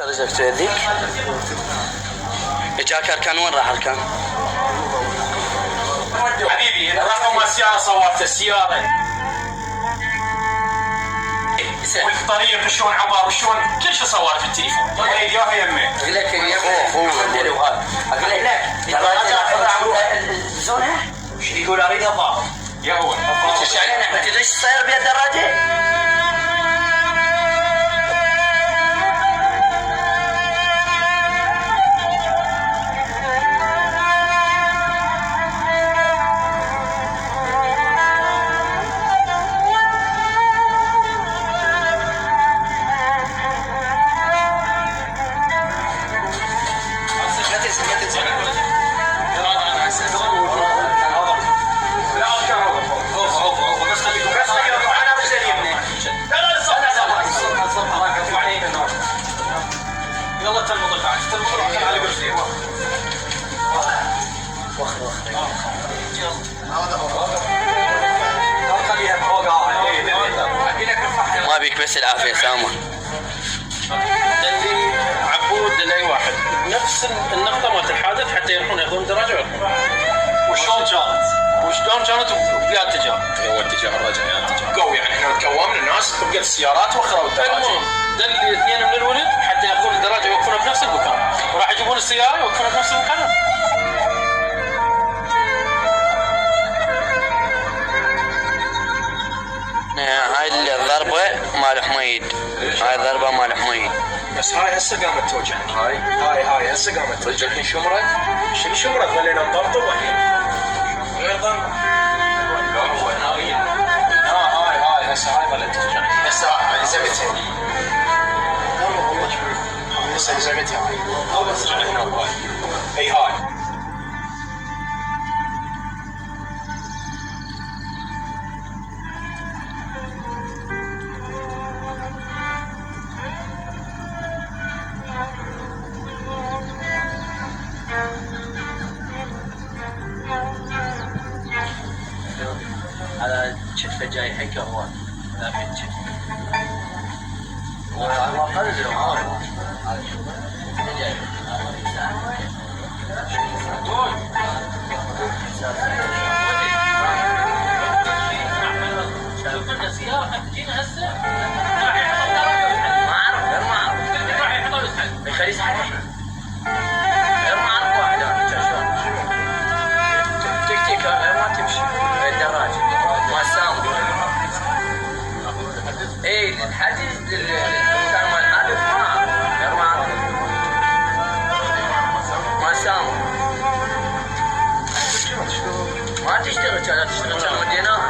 رجعت ذيك جاك اركان وين راح اركان؟ حبيبي رقم السيارة صورت السيارة والطريق وشون عبر وشون كل شيء صورت في التليفون. هي اياها يمي. اقول لك يا اخوي وهذا اقول لك الزونه ايش يقول اريد اضاف يا هو انت ليش صاير بيد الدراجه؟ يلا تلمض الحاج على قرشي ما بيك بس العافيه سامر. اللي عبود لاي واحد نفس النقطه مالت الحادث حتى يروحون ياخذون دراجه ويروحون. وشلون كانت؟ وشلون كانت ويا التجار؟ هو اتجاه الرجع يا اتجاه قوي يعني احنا كومنا الناس بقت السيارات وخروا الدراجه. المهم دل اثنين من الولد حتى ياخذون الدراجه ويوقفونها بنفس المكان وراح يجيبون السياره يوقفونها بنفس المكان. هاي الضربه مال حميد، هاي الضربه مال حميد. بس هاي هسه قامت توجع. هاي هسه قامت توجع. الحين شمرت؟ شنو شمرت؟ ظلينا نطبطب الحين. غير ضربه. هاي هسه هاي ظلت توجع. هسه هاي لزمتها. هسه لزمتها هاي. اي هاي. هذا كتفه جاي حقه هو لا في الكتف. ما قدر هذا جاي. شوفنا سياره حتى تجينا هسه ما اعرف غير ما اعرف راح يحطوا له يخلي يسحب غير ما اعرف واحد انا شلون تكتيك غير ما تمشي الدراجه ما سام. اي الحديث للمكان مال الحادث ما اعرف غير ما اعرف ما سام ما تشتغل كانت تشتغل كان وديناها.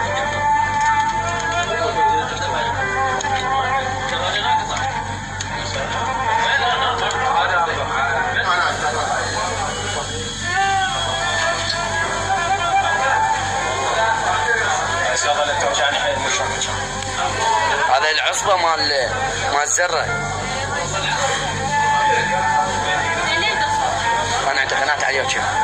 هذا العصبة مال الزرة. انا اعتقنات عليه وجهه.